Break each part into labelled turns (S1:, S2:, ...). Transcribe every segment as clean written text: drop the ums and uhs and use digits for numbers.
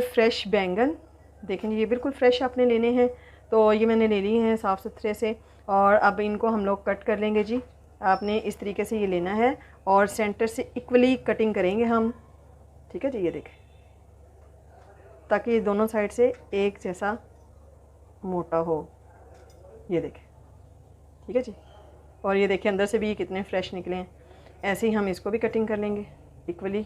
S1: Fresh बैंगन देखें ये बिल्कुल फ्रेश आपने लेने हैं। तो ये मैंने ले लिए हैं साफ़ सुथरे से, और अब इनको हम लोग कट कर लेंगे जी। आपने इस तरीके से ये लेना है और सेंटर से इक्वली कटिंग करेंगे हम, ठीक है जी। ये देखें ताकि दोनों साइड से एक जैसा मोटा हो, ये देखें, ठीक है जी। और ये देखिए अंदर से भी कितने फ्रेश निकले हैं। ऐसे ही हम इसको भी कटिंग कर लेंगे इक्वली।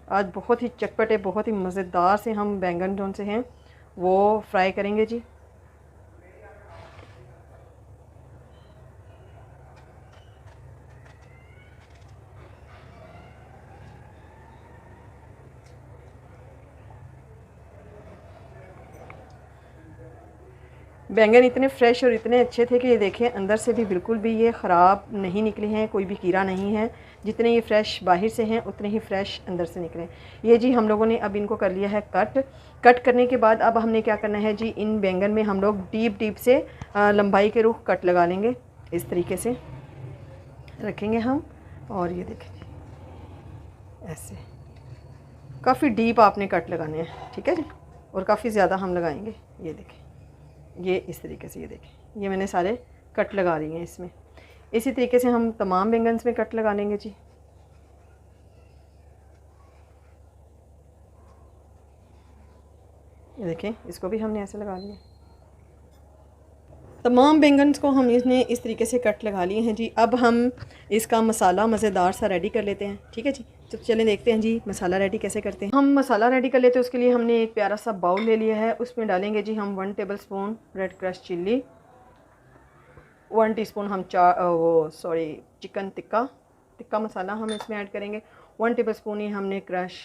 S1: आज बहुत ही चटपटे, बहुत ही मज़ेदार से हम बैंगन जो से हैं वो फ्राई करेंगे जी। बैंगन इतने फ्रेश और इतने अच्छे थे कि ये देखें अंदर से भी बिल्कुल भी ये ख़राब नहीं निकले हैं, कोई भी कीड़ा नहीं है। जितने ये फ्रेश बाहर से हैं उतने ही फ्रेश अंदर से निकले। ये जी हम लोगों ने अब इनको कर लिया है कट करने के बाद अब हमने क्या करना है जी, इन बैंगन में हम लोग डीप से लंबाई के रुख कट लगा लेंगे। इस तरीके से रखेंगे हम, और ये देखें ऐसे काफ़ी डीप आपने कट लगाने हैं, ठीक है जी। और काफ़ी ज़्यादा हम लगाएंगे। ये देखें ये इस तरीके से, ये देखें ये मैंने सारे कट लगा दिए हैं इसमें। इसी तरीके से हम तमाम बैंगन में कट लगा लेंगे जी। ये देखें इसको भी हमने ऐसे लगा लिया। तमाम बैंगन को हम इसने इस तरीके से कट लगा लिए हैं जी। अब हम इसका मसाला मज़ेदार सा रेडी कर लेते हैं, ठीक है जी। तो चलें देखते हैं जी मसाला रेडी कैसे करते हैं। हम मसाला रेडी कर लेते हैं। उसके लिए हमने एक प्यारा सा बाउल ले लिया है। उसमें डालेंगे जी हम 1 tablespoon red crush chilli, 1 teaspoon हम चिकन टिक्का मसाला हम इसमें ऐड करेंगे। 1 टेबलस्पून ही हमने क्रश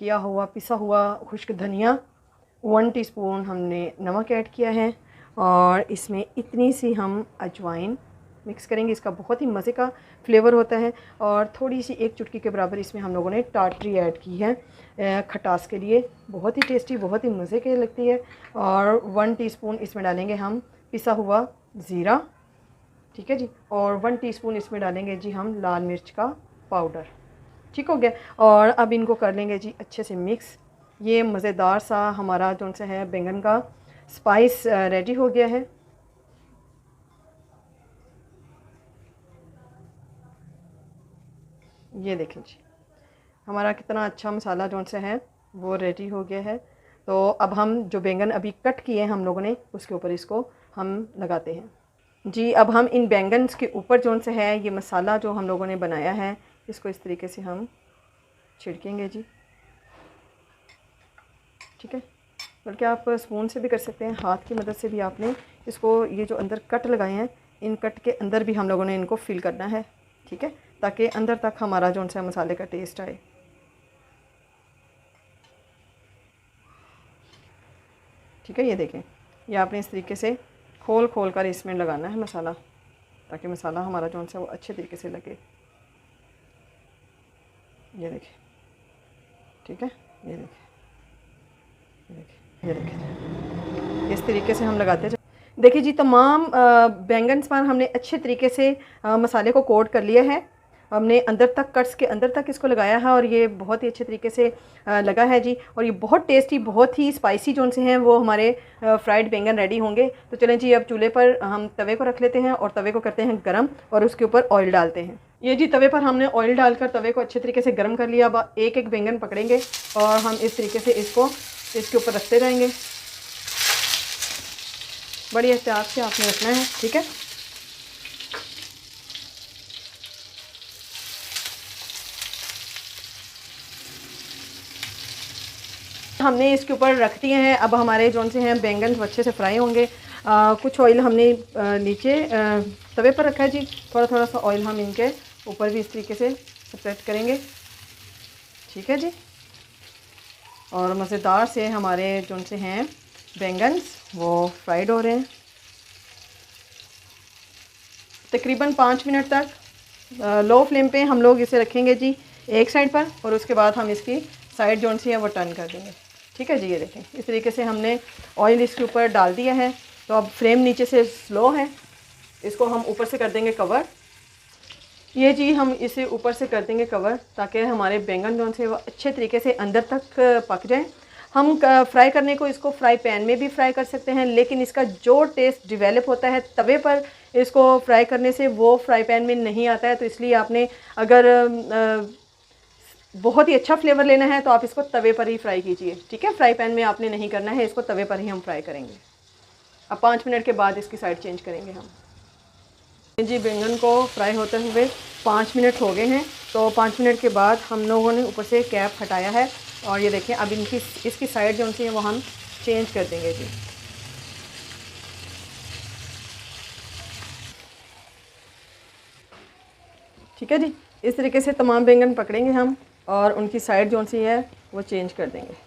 S1: किया हुआ पिसा हुआ खुश्क धनिया, 1 टीस्पून हमने नमक ऐड किया है, और इसमें इतनी सी हम अजवाइन मिक्स करेंगे। इसका बहुत ही मज़े का फ्लेवर होता है। और थोड़ी सी 1 चुटकी के बराबर इसमें हम लोगों ने टाटरी ऐड की है खटास के लिए। बहुत ही टेस्टी, बहुत ही मज़े की लगती है। और 1 टीस्पून इसमें डालेंगे हम पिसा हुआ ज़ीरा, ठीक है जी। और 1 टीस्पून इसमें डालेंगे जी हम लाल मिर्च का पाउडर, ठीक हो गया। और अब इनको कर लेंगे जी अच्छे से मिक्स। ये मज़ेदार सा हमारा जो सा है बैंगन का स्पाइस रेडी हो गया है। ये देखें जी हमारा कितना अच्छा मसाला जो सा है वो रेडी हो गया है। तो अब हम जो बैंगन अभी कट किए हैं हम लोगों ने उसके ऊपर इसको हम लगाते हैं जी। अब हम इन बैंगन के ऊपर जो सा है ये मसाला जो हम लोगों ने बनाया है इसको इस तरीके से हम छिड़केंगे जी, ठीक है। बल्कि आप स्पून से भी कर सकते हैं, हाथ की मदद से भी आपने इसको, ये जो अंदर कट लगाए हैं इन कट के अंदर भी हम लोगों ने इनको फिल करना है, ठीक है, ताकि अंदर तक हमारा जो सा मसाले का टेस्ट आए। ठीक है, ये देखें ये आपने इस तरीके से खोल कर इसमें लगाना है मसाला, ताकि मसाला हमारा जो सा वो अच्छे तरीके से लगे। ये देखें, ठीक है, ये देखें, ये देखें इस तरीके से हम लगाते हैं। देखिए जी तमाम बैंगन पर हमने अच्छे तरीके से मसाले को कोट कर लिया है। हमने अंदर तक कट्स के अंदर तक इसको लगाया है और ये बहुत ही अच्छे तरीके से लगा है जी। और ये बहुत टेस्टी, बहुत ही स्पाइसी जो से हैं वो हमारे फ्राइड बैंगन रेडी होंगे। तो चलें जी अब चूल्हे पर हम तवे को रख लेते हैं और तवे को करते हैं गरम और उसके ऊपर ऑयल डालते हैं। ये जी तवे पर हमने ऑयल डालकर तवे को अच्छे तरीके से गर्म कर लिया। अब एक एक बैंगन पकड़ेंगे और हम इस तरीके से इसको इसके ऊपर रखते रहेंगे। बड़ी एहतियात से आपने रखना है, ठीक है। हमने इसके ऊपर रख दिए हैं। अब हमारे जो से हैं बैंगन अच्छे से फ्राई होंगे। कुछ ऑयल हमने नीचे तवे पर रखा है जी। थोड़ा सा ऑयल हम इनके ऊपर भी इस तरीके से स्प्रेड करेंगे, ठीक है जी। और मज़ेदार से हमारे जो से हैं बैंगन वो फ्राइड हो रहे हैं। तकरीबन 5 मिनट तक लो फ्लेम पे हम लोग इसे रखेंगे जी एक साइड पर, और उसके बाद हम इसकी साइड जो सी है वो टर्न कर देंगे, ठीक है जी। ये देखें इस तरीके से हमने ऑयल इसके ऊपर डाल दिया है। तो अब फ्लेम नीचे से स्लो है इसको हम ऊपर से कर देंगे कवर। ये जी हम इसे ऊपर से कर देंगे कवर ताकि हमारे बैंगन जो से वो अच्छे तरीके से अंदर तक पक जाएं। हम फ्राई करने को इसको फ्राई पैन में भी फ्राई कर सकते हैं, लेकिन इसका जो टेस्ट डिवेलप होता है तवे पर इसको फ्राई करने से वो फ्राई पैन में नहीं आता है। तो इसलिए आपने अगर बहुत ही अच्छा फ्लेवर लेना है तो आप इसको तवे पर ही फ्राई कीजिए, ठीक है। फ्राई पैन में आपने नहीं करना है, इसको तवे पर ही हम फ्राई करेंगे। अब 5 मिनट के बाद इसकी साइड चेंज करेंगे हम। जी बैंगन को फ्राई होते हुए 5 मिनट हो गए हैं। तो 5 मिनट के बाद हम लोगों ने ऊपर से कैप हटाया है और ये देखें अब इसकी साइड जो सी है वो हम चेंज कर देंगे जी। ठीक है जी, इस तरीके से तमाम बैंगन पकड़ेंगे हम और उनकी साइड जो सी है वो चेंज कर देंगे।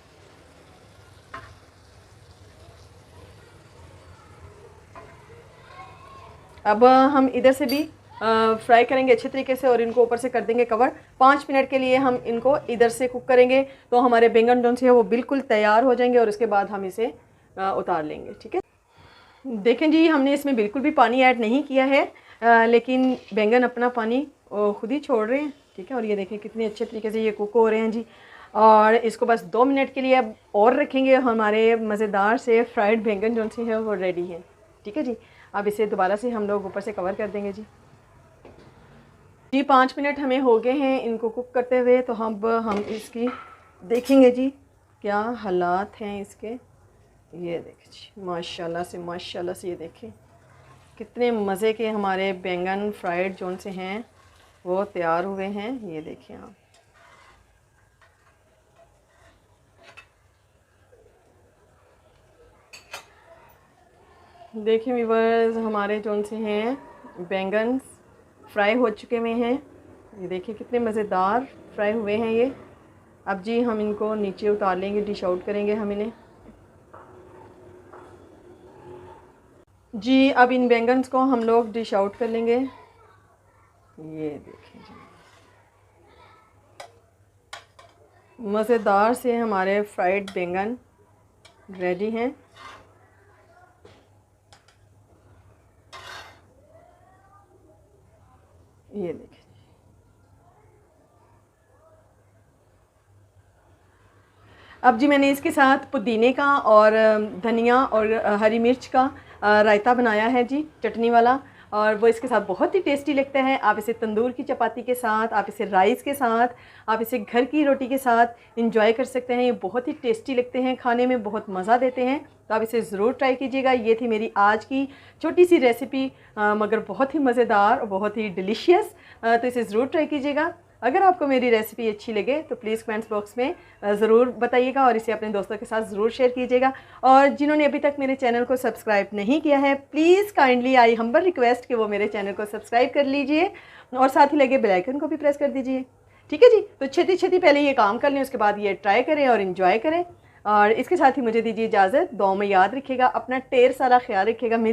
S1: अब हम इधर से भी फ्राई करेंगे अच्छे तरीके से और इनको ऊपर से कर देंगे कवर। 5 मिनट के लिए हम इनको इधर से कुक करेंगे तो हमारे बैंगन जो है वो बिल्कुल तैयार हो जाएंगे और उसके बाद हम इसे उतार लेंगे, ठीक है। देखें जी हमने इसमें बिल्कुल भी पानी ऐड नहीं किया है, लेकिन बैंगन अपना पानी खुद ही छोड़ रहे हैं, ठीक है। और ये देखें कितने अच्छे तरीके से ये कुक हो रहे हैं जी। और इसको बस 2 मिनट के लिए अब और रखेंगे। हमारे मज़ेदार से फ्राइड बैंगन जो है वो रेडी है, ठीक है जी। अब इसे दोबारा से हम लोग ऊपर से कवर कर देंगे जी। 5 मिनट हमें हो गए हैं इनको कुक करते हुए। तो हम इसकी देखेंगे जी क्या हालात हैं इसके। ये देखें जी माशाल्लाह से ये देखें कितने मज़े के हमारे बैंगन फ्राइड जोन से हैं वो तैयार हुए हैं। ये देखें आप, देखिए व्यूअर्स हमारे जोन से हैं बैंगन फ्राई हो चुके हुए हैं। ये देखिए कितने मज़ेदार फ्राई हुए हैं ये। अब जी हम इनको नीचे उतार लेंगे, डिश आउट करेंगे हम इन्हें जी। अब इन बैंगन्स को हम लोग डिश आउट कर लेंगे। ये देखें जी मज़ेदार से हमारे फ्राइड बैंगन रेडी हैं। ये देखें अब जी मैंने इसके साथ पुदीने का और धनिया और हरी मिर्च का रायता बनाया है जी, चटनी वाला, और वो इसके साथ बहुत ही टेस्टी लगता है। आप इसे तंदूर की चपाती के साथ, आप इसे राइस के साथ, आप इसे घर की रोटी के साथ इंजॉय कर सकते हैं। ये बहुत ही टेस्टी लगते हैं, खाने में बहुत मज़ा देते हैं। तो आप इसे ज़रूर ट्राई कीजिएगा। ये थी मेरी आज की छोटी सी रेसिपी, मगर बहुत ही मज़ेदार और बहुत ही डिलीशियस। तो इसे ज़रूर ट्राई कीजिएगा। अगर आपको मेरी रेसिपी अच्छी लगे तो प्लीज़ कमेंट्स बॉक्स में ज़रूर बताइएगा और इसे अपने दोस्तों के साथ ज़रूर शेयर कीजिएगा। और जिन्होंने अभी तक मेरे चैनल को सब्सक्राइब नहीं किया है, please kindly I humble request कि वो मेरे चैनल को सब्सक्राइब कर लीजिए और साथ ही लगे बेल आइकन को भी प्रेस कर दीजिए, ठीक है जी। तो छेती पहले ये काम कर लें, उसके बाद ये ट्राई करें और इन्जॉय करें। और इसके साथ ही मुझे दीजिए इजाज़त। दुआ में याद रखिएगा, अपना ढेर सारा ख्याल रखिएगा।